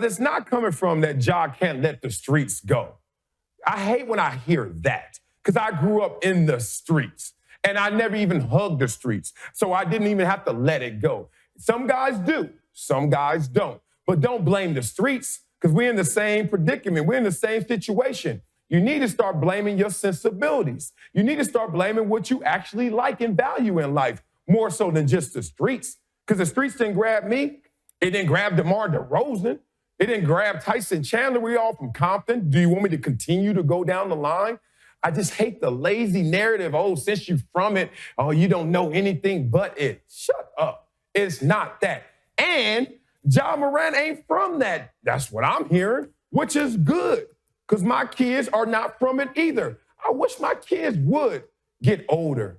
Because it's not coming from that Ja can't let the streets go. I hate when I hear that because I grew up in the streets and I never even hugged the streets. So I didn't even have to let it go. Some guys do, some guys don't. But don't blame the streets because we're in the same predicament. We're in the same situation. You need to start blaming your sensibilities. You need to start blaming what you actually like and value in life more so than just the streets. Because the streets didn't grab me. It didn't grab DeMar DeRozan. It didn't grab Tyson Chandler. We all from Compton. Do you want me to continue to go down the line? I just hate the lazy narrative. Oh, since you're from it, oh, you don't know anything but it. Shut up. It's not that. And Ja Morant ain't from that. That's what I'm hearing, which is good because my kids are not from it either. I wish my kids would get older,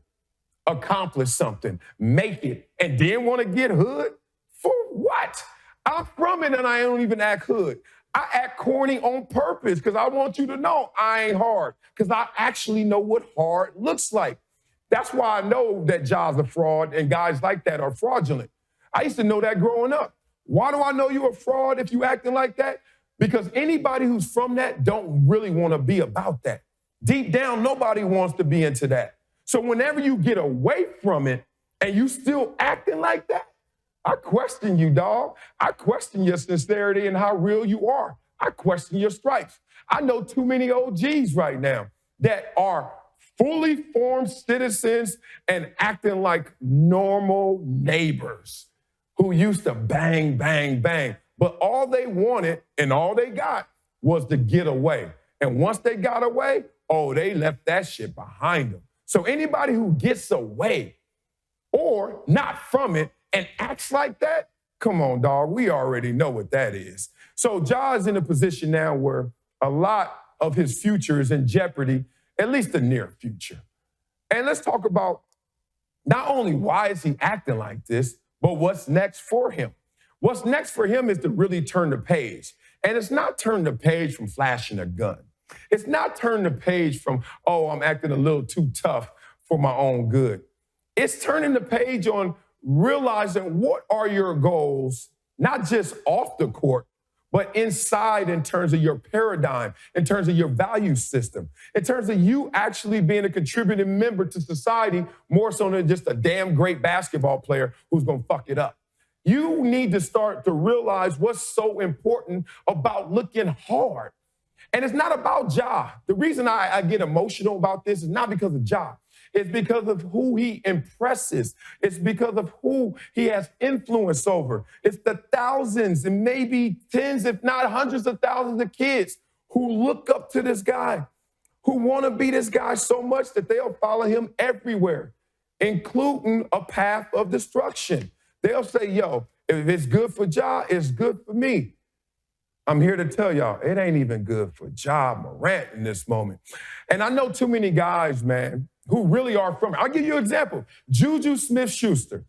accomplish something, make it, and then want to get hood. For what? I'm from it and I don't even act hood. I act corny on purpose because I want you to know I ain't hard because I actually know what hard looks like. That's why I know that Ja's a fraud and guys like that are fraudulent. I used to know that growing up. Why do I know you're a fraud if you acting like that? Because anybody who's from that don't really want to be about that. Deep down, nobody wants to be into that. So whenever you get away from it and you still acting like that, I question you, dog. I question your sincerity and how real you are. I question your stripes. I know too many OGs right now that are fully formed citizens and acting like normal neighbors who used to bang, bang, bang. But all they wanted and all they got was to get away. And once they got away, oh, they left that shit behind them. So anybody who gets away or not from it and acts like that, come on, dog, we already know what that is. So Ja is in a position now where a lot of his future is in jeopardy, at least the near future. And let's talk about not only why is he acting like this, but what's next for him? What's next for him is to really turn the page. And it's not turn the page from flashing a gun. It's not turn the page from, oh, I'm acting a little too tough for my own good. It's turning the page on realizing what are your goals, not just off the court, but inside in terms of your paradigm, in terms of your value system, in terms of you actually being a contributing member to society more so than just a damn great basketball player who's going to fuck it up. You need to start to realize what's so important about looking hard. And it's not about Ja. The reason I get emotional about this is not because of Ja. It's because of who he impresses. It's because of who he has influence over. It's the thousands and maybe tens, if not hundreds of thousands of kids who look up to this guy, who want to be this guy so much that they'll follow him everywhere, including a path of destruction. They'll say, yo, if it's good for Ja, it's good for me. I'm here to tell y'all, it ain't even good for Ja Morant in this moment. And I know too many guys, man, who really are from it. I'll give you an example. JuJu Smith-Schuster.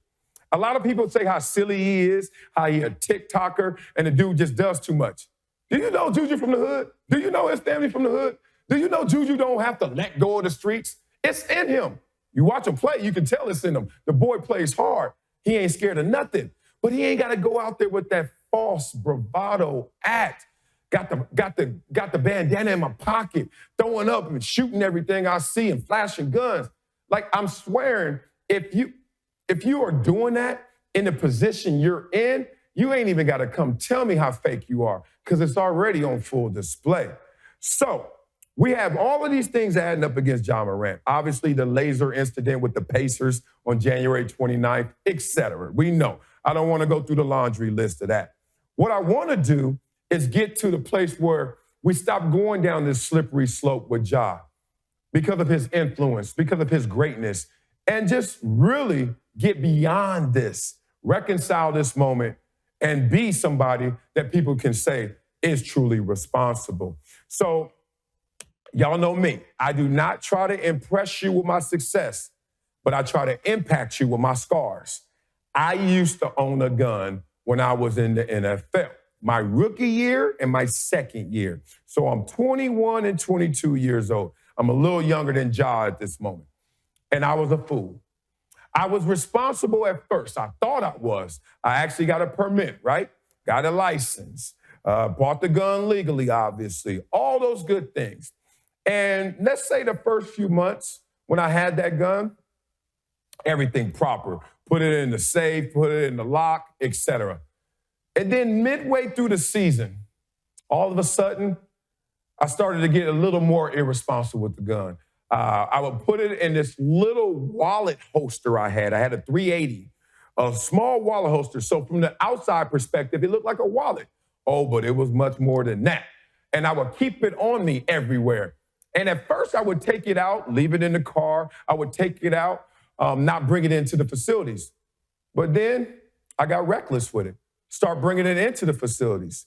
A lot of people say how silly he is, how he a TikToker, and the dude just does too much. Do you know JuJu from the hood? Do you know his family from the hood? Do you know JuJu don't have to let go of the streets? It's in him. You watch him play, you can tell it's in him. The boy plays hard. He ain't scared of nothing. But he ain't got to go out there with that false bravado act. Got the bandana in my pocket, throwing up and shooting everything I see and flashing guns. Like, I'm swearing, if you are doing that in the position you're in, you ain't even got to come tell me how fake you are because it's already on full display. So we have all of these things adding up against Ja Morant. Obviously, the laser incident with the Pacers on January 29th, et cetera. We know. I don't want to go through the laundry list of that. What I want to do is get to the place where we stop going down this slippery slope with Ja because of his influence, because of his greatness, and just really get beyond this, reconcile this moment, and be somebody that people can say is truly responsible. So y'all know me. I do not try to impress you with my success, but I try to impact you with my scars. I used to own a gun when I was in the NFL. My rookie year and my second year. So I'm 21 and 22 years old. I'm a little younger than Ja at this moment. And I was a fool. I was responsible at first. I thought I was. I actually got a permit, right? Got a license. Bought the gun legally, obviously. All those good things. And let's say the first few months when I had that gun, everything proper. Put it in the safe, put it in the lock, etc. And then midway through the season, all of a sudden, I started to get a little more irresponsible with the gun. I would put it in this little wallet holster I had. I had a 380, a small wallet holster. So from the outside perspective, it looked like a wallet. Oh, but it was much more than that. And I would keep it on me everywhere. And at first, I would take it out, leave it in the car. I would take it out, not bring it into the facilities. But then I got reckless with it. Start bringing it into the facilities.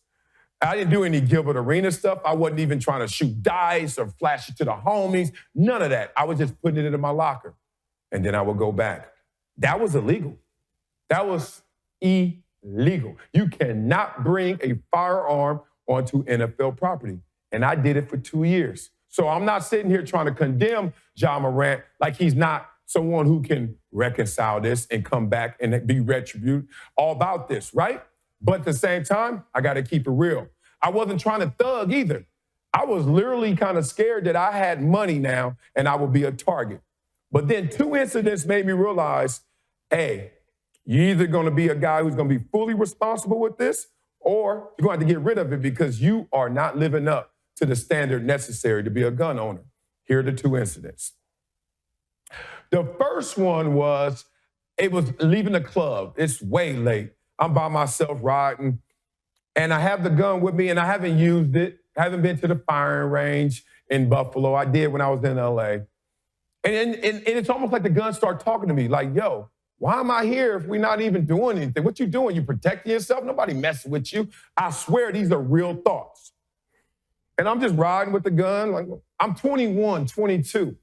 I didn't do any Gilbert Arena stuff. I wasn't even trying to shoot dice or flash it to the homies. None of that. I was just putting it in my locker. And then I would go back. That was illegal. That was illegal. You cannot bring a firearm onto NFL property. And I did it for 2 years. So I'm not sitting here trying to condemn Ja Morant like he's not someone who can reconcile this and come back and be retributed all about this, right? But at the same time, I got to keep it real. I wasn't trying to thug either. I was literally kind of scared that I had money now and I would be a target. But then 2 incidents made me realize, hey, you're either going to be a guy who's going to be fully responsible with this, or you're going to have to get rid of it because you are not living up to the standard necessary to be a gun owner. Here are the 2 incidents. The first one was, it was leaving the club. It's way late. I'm by myself riding, and I have the gun with me, and I haven't used it. I haven't been to the firing range in Buffalo. I did when I was in LA. And it's almost like the gun started talking to me, like, yo, why am I here if we're not even doing anything? What you doing? You protecting yourself? Nobody messing with you. I swear these are real thoughts. And I'm just riding with the gun. Like, I'm 21, 22.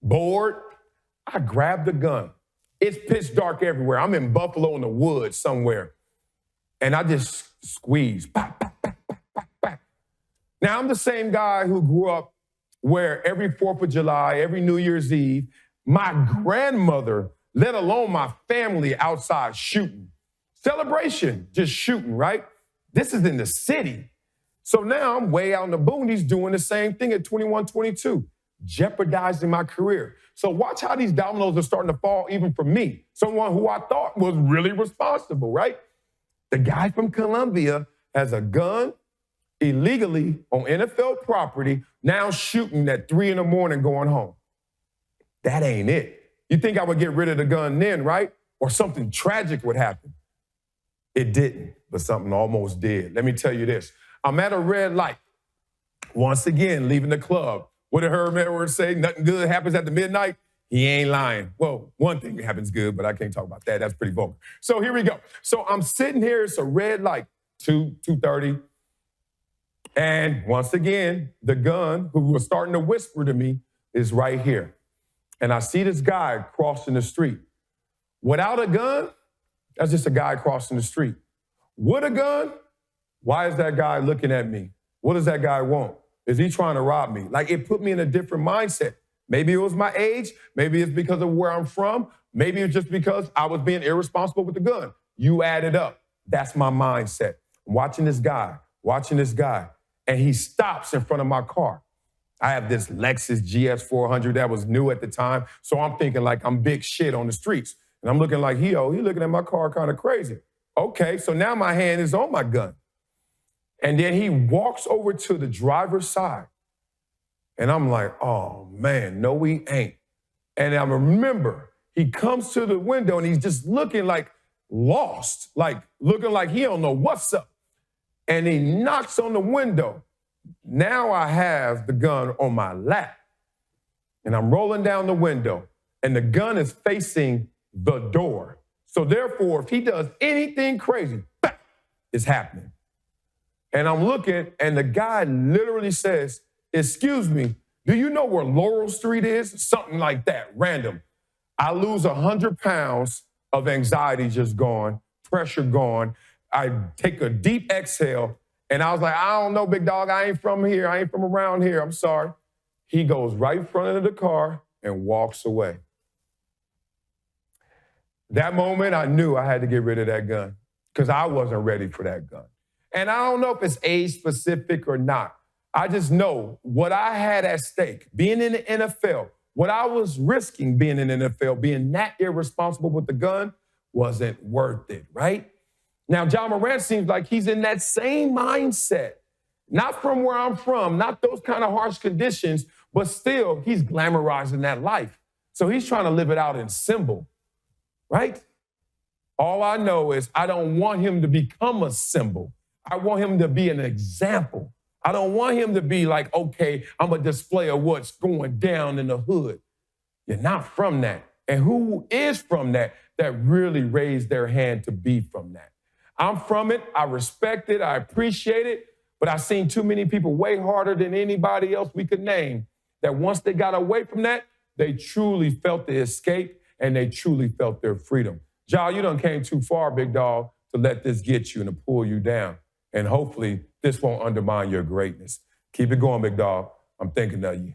Bored. I grabbed the gun. It's pitch dark everywhere. I'm in Buffalo in the woods somewhere. And I just squeeze. Bah, bah, bah, bah, bah, bah. Now, I'm the same guy who grew up where every 4th of July, every New Year's Eve, my grandmother, let alone my family, outside shooting. Celebration, just shooting, right? This is in the city. So now I'm way out in the boonies doing the same thing at 21, 22, jeopardizing my career. So watch how these dominoes are starting to fall even for me, someone who I thought was really responsible, right? The guy from Colombia has a gun illegally on NFL property, now shooting at 3 a.m. going home. That ain't it. You think I would get rid of the gun then, right? Or something tragic would happen. It didn't, but something almost did. Let me tell you this. I'm at a red light. Once again, leaving the club. What did Herm Edwards say? Nothing good happens at the midnight? He ain't lying. Well, one thing happens good, but I can't talk about that. That's pretty vulgar. So here we go. So I'm sitting here. It's a red light, 2:30. And once again, the gun, who was starting to whisper to me, is right here. And I see this guy crossing the street. Without a gun, that's just a guy crossing the street. With a gun, why is that guy looking at me? What does that guy want? Is he trying to rob me? Like, it put me in a different mindset. Maybe it was my age. Maybe it's because of where I'm from. Maybe it's just because I was being irresponsible with the gun. You add it up. That's my mindset. I'm watching this guy, and he stops in front of my car. I have this Lexus GS 400 that was new at the time, so I'm thinking like I'm big shit on the streets. And I'm looking like, he looking at my car kind of crazy. Okay, so now my hand is on my gun. And then he walks over to the driver's side. And I'm like, oh, man, no, we ain't. And I remember he comes to the window and he's just looking like lost, like looking like he don't know what's up. And he knocks on the window. Now I have the gun on my lap. And I'm rolling down the window. And the gun is facing the door. So therefore, if he does anything crazy, bang, it's happening. And I'm looking, and the guy literally says, excuse me, do you know where Laurel Street is? Something like that, random. I lose 100 pounds of anxiety just gone, pressure gone. I take a deep exhale, and I was like, I don't know, big dog, I ain't from here. I ain't from around here. I'm sorry. He goes right in front of the car and walks away. That moment, I knew I had to get rid of that gun because I wasn't ready for that gun. And I don't know if it's age specific or not. I just know what I had at stake, being in the NFL, what I was risking being in the NFL, being that irresponsible with the gun, wasn't worth it, right? Now, John Morant seems like he's in that same mindset. Not from where I'm from, not those kind of harsh conditions, but still, he's glamorizing that life. So he's trying to live it out in symbol, right? All I know is I don't want him to become a symbol. I want him to be an example. I don't want him to be like, okay, I'm a display of what's going down in the hood. You're not from that. And who is from that really raised their hand to be from that? I'm from it. I respect it. I appreciate it. But I've seen too many people way harder than anybody else we could name that once they got away from that, they truly felt the escape and they truly felt their freedom. Ja, you done came too far, big dog, to let this get you and to pull you down. And hopefully this won't undermine your greatness. Keep it going, big dog. I'm thinking of you.